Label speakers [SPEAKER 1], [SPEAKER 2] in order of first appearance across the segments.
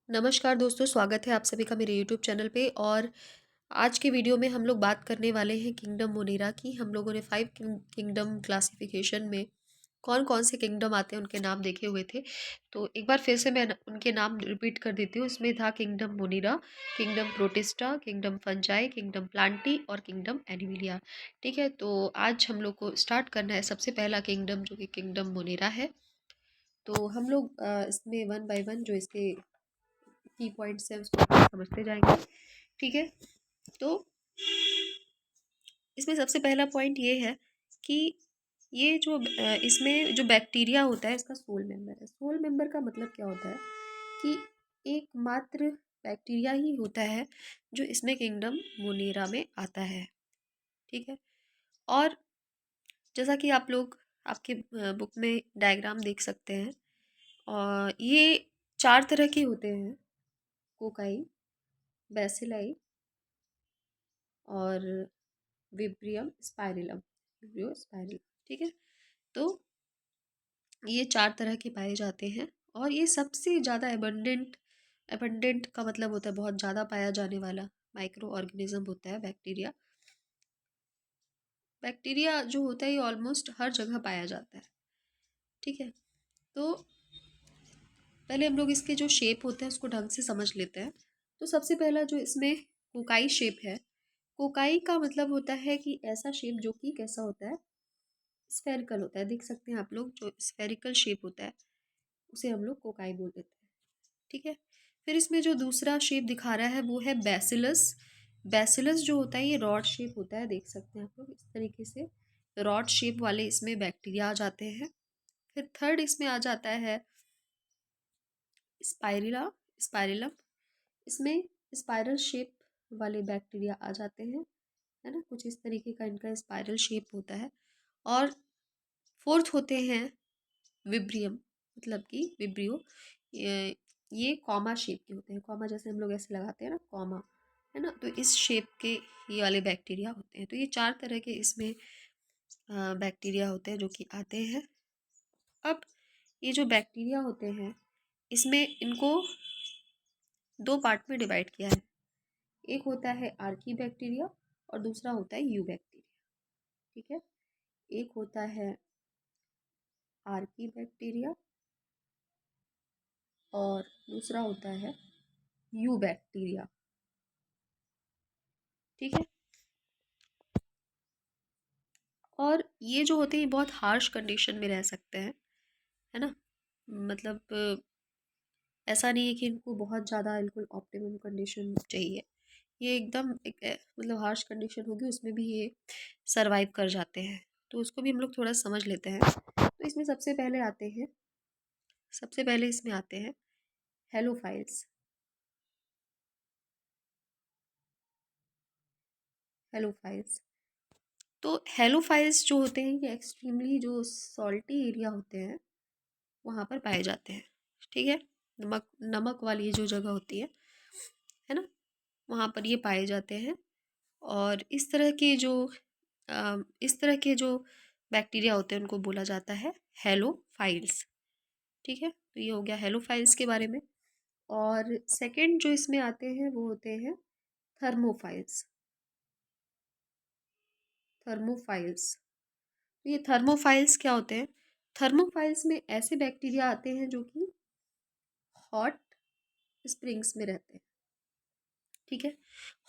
[SPEAKER 1] नमस्कार दोस्तों, स्वागत है आप सभी का मेरे यूट्यूब चैनल पे। और आज के वीडियो में हम लोग बात करने वाले हैं किंगडम मोनेरा की। हम लोगों ने 5 किंगडम क्लासिफिकेशन में कौन कौन से किंगडम आते हैं उनके नाम देखे हुए थे। तो एक बार फिर से मैं उनके नाम रिपीट कर देती हूँ। इसमें था kingdom Monera, kingdom protista, kingdom fungi, kingdom Plantae और किंगडम एनिमिलिया। ठीक है, तो आज हम लोग को स्टार्ट करना है सबसे पहला किंगडम जो कि किंगडम मोनेरा है। तो हम लोग इसमें वन बाय वन जो इसके की पॉइंट्स हैं उसको समझते जाएंगे। ठीक है, तो इसमें सबसे पहला पॉइंट ये है कि ये जो इसमें जो बैक्टीरिया होता है इसका सोल मेंबर है। सोल मेंबर का मतलब क्या होता है कि एकमात्र बैक्टीरिया ही होता है जो इसमें किंगडम मोनेरा में आता है। ठीक है, और जैसा कि आप लोग आपके बुक में डायग्राम देख सकते हैं, और ये 4 तरह के होते हैं: कोकाई, बेसिलाई और विब्रियम स्पाइरलम, विब्रियो स्पाइरलम। ठीक है, तो ये 4 तरह के पाए जाते हैं और ये सबसे ज़्यादा एबंडेंट, एबंडेंट का मतलब होता है बहुत ज़्यादा पाया जाने वाला माइक्रो ऑर्गेनिज्म होता है बैक्टीरिया। बैक्टीरिया जो होता है ये ऑलमोस्ट हर जगह पाया जाता है। ठीक है, तो पहले हम लोग इसके जो शेप होते हैं उसको ढंग से समझ लेते हैं। तो सबसे पहला जो इसमें कोकाई शेप है, कोकाई का मतलब होता है कि ऐसा शेप जो कि कैसा होता है, स्फेरिकल होता है। देख सकते हैं आप लोग, जो स्फेरिकल शेप होता है उसे हम लोग कोकाई बोल देते हैं। ठीक है, फिर इसमें जो दूसरा शेप दिखा रहा है वो है बैसिलस। बैसिलस जो होता है ये रॉड शेप होता है। देख सकते हैं आप लोग, इस तरीके से रॉड शेप वाले इसमें बैक्टीरिया आ जाते हैं। फिर थर्ड इसमें आ जाता है स्पाइरिला, स्पाइरलम। इसमें स्पाइरल शेप वाले बैक्टीरिया आ जाते हैं, है ना। कुछ इस तरीके का इनका स्पाइरल शेप होता है। और फोर्थ होते हैं विब्रियम, मतलब कि विब्रियो। ये कॉमा शेप के होते हैं। कॉमा जैसे हम लोग ऐसे लगाते हैं ना, कॉमा, है ना, तो इस शेप के ये वाले बैक्टीरिया होते हैं। तो ये 4 तरह के इसमें बैक्टीरिया होते हैं जो कि आते हैं। अब ये जो बैक्टीरिया होते हैं इसमें इनको 2 पार्ट में डिवाइड किया है। एक होता है आर्की बैक्टीरिया और दूसरा होता है यू बैक्टीरिया। ठीक है, एक होता है आर्की बैक्टीरिया और दूसरा होता है यू बैक्टीरिया। ठीक है, और ये जो होते हैं बहुत हार्श कंडीशन में रह सकते हैं, है ना। मतलब ऐसा नहीं है कि इनको बहुत ज़्यादा बिल्कुल ऑप्टिमम कंडीशन चाहिए। ये एकदम एक मतलब हार्श कंडीशन होगी उसमें भी ये सरवाइव कर जाते हैं। तो उसको भी हम लोग थोड़ा समझ लेते हैं। तो इसमें सबसे पहले इसमें आते हैं हेलोफाइल्स। हेलोफाइल्स, तो हेलोफाइल्स जो होते हैं ये एक्सट्रीमली जो सॉल्टी एरिया होते हैं वहाँ पर पाए जाते हैं। ठीक है, नमक नमक वाली जो जगह होती है ना, वहाँ पर ये पाए जाते हैं। और इस तरह के जो बैक्टीरिया होते हैं उनको बोला जाता है हेलोफाइल्स। ठीक है, तो ये हो गया हेलोफाइल्स के बारे में। और सेकंड जो इसमें आते हैं वो होते हैं थर्मोफाइल्स। थर्मोफाइल्स, तो ये थर्मोफाइल्स क्या होते हैं? थर्मोफाइल्स में ऐसे बैक्टीरिया आते हैं जो कि हॉट स्प्रिंग्स में रहते हैं। ठीक है,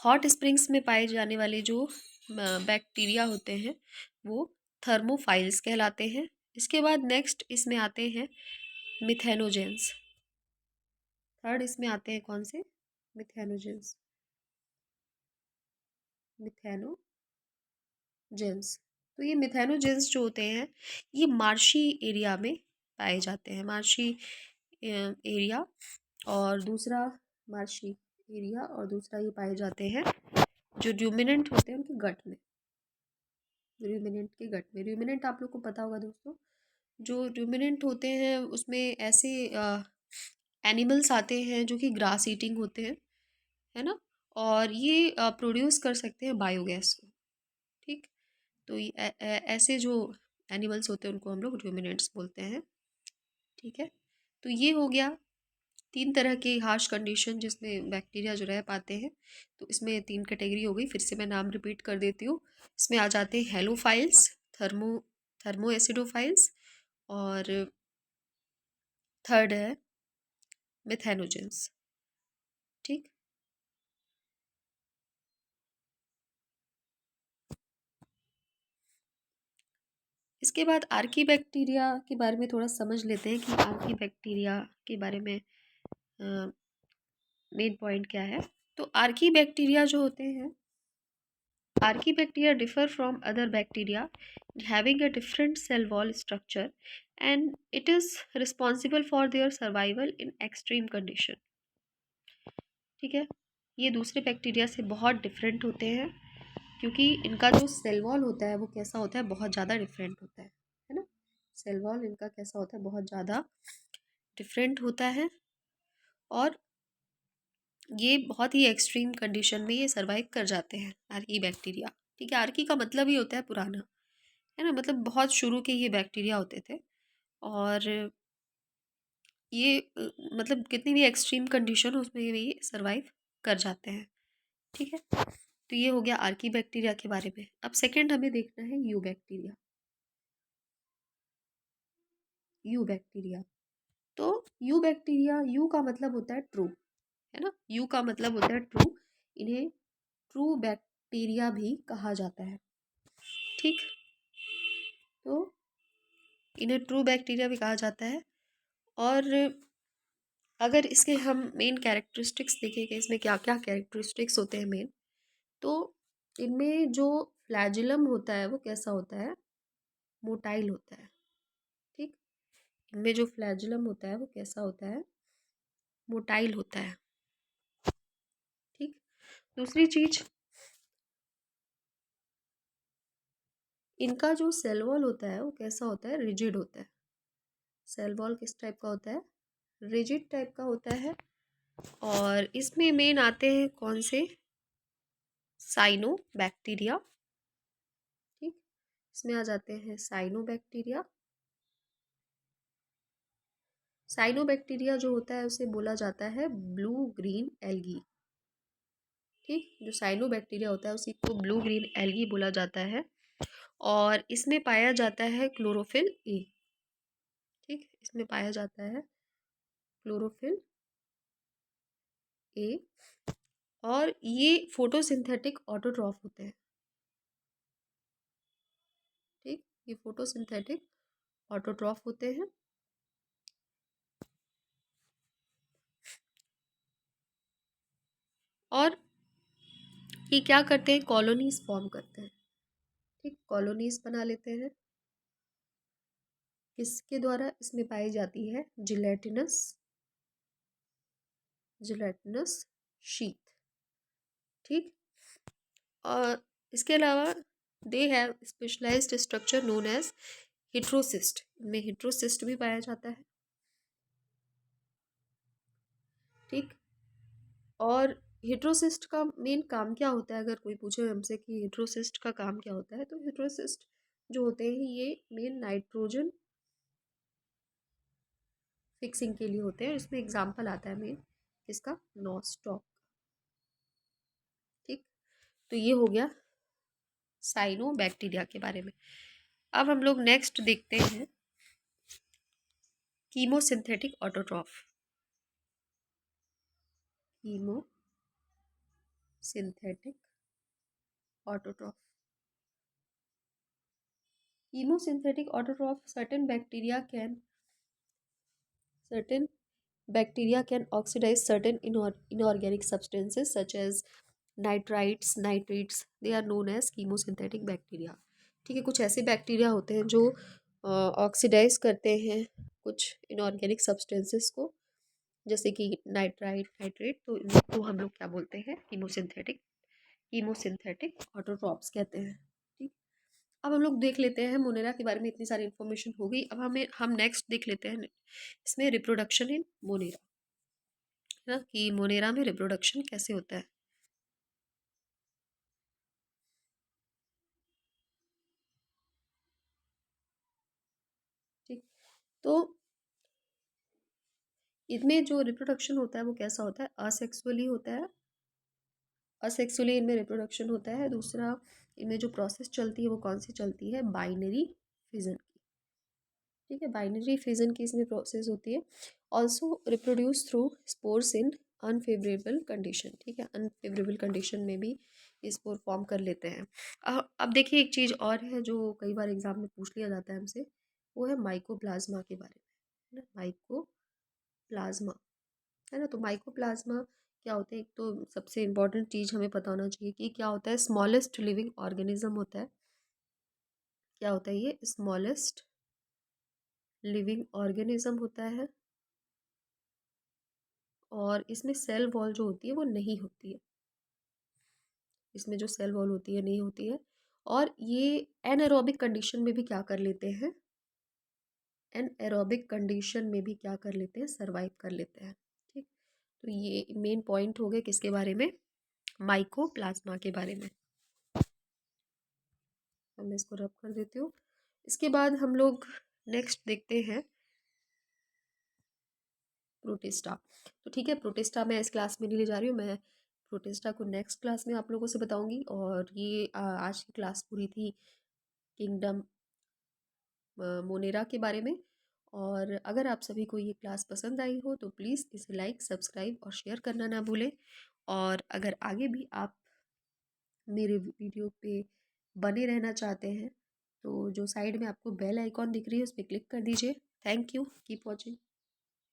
[SPEAKER 1] हॉट स्प्रिंग्स में पाए जाने वाले जो बैक्टीरिया होते हैं वो थर्मोफाइल्स कहलाते हैं। इसके बाद नेक्स्ट इसमें आते हैं मिथेनोजेंस। थर्ड इसमें आते हैं कौन से? Methanogens, methanogens. तो ये मिथेनोजेंस जो होते हैं ये मार्शी एरिया में पाए जाते हैं। मार्शी एरिया और दूसरा मार्शी एरिया और दूसरा ये पाए जाते हैं जो र्यूमिनेंट होते हैं उनके गट में। र्यूमिनेंट के गट में, र्यूमिनेंट आप लोग को पता होगा दोस्तों, जो र्यूमिनेंट होते हैं उसमें ऐसे एनिमल्स आते हैं जो कि ग्रास ईटिंग होते हैं, है ना, और ये प्रोड्यूस कर सकते हैं बायोगैस को। ठीक, तो ऐसे जो एनिमल्स होते हैं उनको हम लोग र्यूमिनेंट्स बोलते हैं। ठीक है, तो ये हो गया तीन तरह की हार्श कंडीशन जिसमें बैक्टीरिया जो रह पाते हैं, तो इसमें तीन कैटेगरी हो गई। फिर से मैं नाम रिपीट कर देती हूँ। इसमें आ जाते हैं हेलोफाइल्स, थर्मो थर्मो एसिडोफाइल्स, और थर्ड है मिथेनोजेंस। ठीक। इसके बाद आर्की बैक्टीरिया के बारे में थोड़ा समझ लेते हैं कि आर्की बैक्टीरिया के बारे में मेन पॉइंट क्या है। तो आर्की बैक्टीरिया जो होते हैं, Archie bacteria differ from other bacteria having a different cell wall structure and it is responsible for their survival in extreme condition। ठीक है, ये दूसरे बैक्टीरिया से बहुत डिफरेंट होते हैं क्योंकि इनका जो सेल वॉल होता है वो कैसा होता है, बहुत ज़्यादा डिफरेंट होता है ना। सेल वॉल इनका कैसा होता है, बहुत ज़्यादा डिफरेंट होता है, और ये बहुत ही एक्सट्रीम कंडीशन में ये सर्वाइव कर जाते हैं, आर्की बैक्टीरिया। ठीक है, आर्की का मतलब ही होता है पुराना, है ना, मतलब बहुत शुरू के ये बैक्टीरिया होते थे, और ये मतलब कितनी भी एक्सट्रीम कंडीशन हो उसमें ये सर्वाइव कर जाते हैं। ठीक है, तो ये हो गया आर्की बैक्टीरिया के बारे में। अब सेकंड हमें देखना है यू बैक्टीरिया। यू बैक्टीरिया, तो यू बैक्टीरिया, यू का मतलब होता है ट्रू, है ना, यू का मतलब होता है ट्रू। इन्हें ट्रू बैक्टीरिया भी कहा जाता है। ठीक, तो इन्हें ट्रू बैक्टीरिया भी कहा जाता है। और अगर इसके हम मेन कैरेक्टरिस्टिक्स देखें कि इसमें क्या क्या कैरेक्टरिस्टिक्स होते हैं मेन, तो इनमें जो फ्लैजिलम होता है वो कैसा होता है, मोटाइल होता है। ठीक, इनमें जो फ्लैजिलम होता है वो कैसा होता है, मोटाइल होता है। ठीक, दूसरी चीज, इनका जो सेल वॉल होता है वो कैसा होता है, रिजिड होता है। सेल वॉल किस टाइप का होता है, रिजिड टाइप का होता है। और इसमें मेन आते हैं कौन से, साइनो बैक्टीरिया। ठीक, इसमें आ जाते हैं साइनो बैक्टीरिया। साइनो बैक्टीरिया जो होता है उसे बोला जाता है ब्लू ग्रीन एल्गी। ठीक, जो साइनो बैक्टीरिया होता है उसी को ब्लू ग्रीन एल्गी बोला जाता है, और इसमें पाया जाता है क्लोरोफिल ए। ठीक, इसमें पाया जाता है क्लोरोफिल ए, और ये फोटोसिंथेटिक ऑटोट्रॉफ होते हैं। ठीक, ये फोटोसिंथेटिक ऑटोट्रॉफ होते हैं। और ये क्या करते हैं, कॉलोनीज फॉर्म करते हैं। ठीक, कॉलोनीज बना लेते हैं, किसके द्वारा, इसमें पाई जाती है जिलेटिनस, जिलेटिनस शीथ। ठीक, और इसके अलावा they have specialised structure known as heterocyst. इनमें हिट्रोसिस्ट भी पाया जाता है। ठीक, और हिट्रोसिस्ट का मेन काम क्या होता है, अगर कोई पूछे हमसे कि हिट्रोसिस्ट का काम क्या होता है, तो हिट्रोसिस्ट जो होते हैं ये मेन नाइट्रोजन फिक्सिंग के लिए होते हैं। इसमें एग्जांपल आता है मेन इसका, नॉस्टॉक। ठीक, तो ये हो गया साइनो बैक्टीरिया के बारे में। अब हम लोग नेक्स्ट देखते हैं chemosynthetic autotroph. Chemosynthetic autotroph, chemosynthetic autotroph, certain bacteria can oxidize certain inorganic substances such as nitrites, nitrates, they are known as chemosynthetic bacteria। ठीक है, कुछ ऐसे बैक्टीरिया होते हैं जो ऑक्सीडाइज करते हैं कुछ इनऑर्गेनिक सब्सटेंसेस को, जैसे कि नाइट्राइट, नाइट्रेट, तो इनको हम लोग क्या बोलते हैं, कीमोसिंथेटिक, कीमोसिंथेटिक ऑटोट्रॉप्स कहते हैं। ठीक, अब हम लोग देख लेते हैं मोनेरा के बारे में, इतनी सारी इन्फॉर्मेशन हो गई। अब हम नेक्स्ट देख लेते हैं इसमें रिप्रोडक्शन इन मोनेरा, है ना, कि मोनेरा में रिप्रोडक्शन कैसे होता है। ठीक, तो इनमें जो रिप्रोडक्शन होता है वो कैसा होता है, असेक्सुअली होता है। असेक्सुअली इनमें रिप्रोडक्शन होता है। दूसरा, इनमें जो प्रोसेस चलती है वो कौन सी चलती है, बाइनरी फिजन की। ठीक है, बाइनरी फिजन की इसमें प्रोसेस होती है। ऑल्सो रिप्रोड्यूस थ्रू स्पोर्स इन अनफेवरेबल कंडीशन। ठीक है, अनफेवरेबल कंडीशन में भी ये स्पोर फॉर्म कर लेते हैं। अब देखिए एक चीज़ और है जो कई बार एग्जाम में पूछ लिया जाता है हमसे, वो है माइकोप्लाज्मा के बारे में, है ना, माइकोप्लाज्मा, है ना। तो माइकोप्लाज्मा क्या होता है, एक तो सबसे इम्पोर्टेंट चीज़ हमें पता होना चाहिए कि क्या होता है, स्मॉलेस्ट लिविंग ऑर्गेनिज्म होता है। क्या होता है ये, स्मॉलेस्ट लिविंग ऑर्गेनिज्म होता है। और इसमें सेल वॉल जो होती है वो नहीं होती है, इसमें जो सेल वॉल होती है नहीं होती है। और ये एनारोबिक कंडीशन में भी क्या कर लेते हैं, एनारोबिक कंडीशन में भी क्या कर लेते हैं, सरवाइव कर लेते हैं। ठीक, तो ये मेन पॉइंट हो गए किसके बारे में, माइकोप्लाज्मा के बारे में। अब मैं इसको रब कर देती हूँ। इसके बाद हम लोग नेक्स्ट देखते हैं प्रोटिस्टा। तो ठीक है, प्रोटिस्टा मैं इस क्लास में नहीं ले जा रही हूँ, मैं प्रोटिस्टा को नेक्स्ट क्लास में आप लोगों से बताऊंगी। और ये आज की क्लास पूरी थी किंगडम मोनेरा के बारे में। और अगर आप सभी को ये क्लास पसंद आई हो तो प्लीज़ इसे लाइक, सब्सक्राइब और शेयर करना ना भूलें। और अगर आगे भी आप मेरे वीडियो पे बने रहना चाहते हैं तो जो साइड में आपको बेल आइकॉन दिख रही है उस पर क्लिक कर दीजिए। Thank you, keep watching.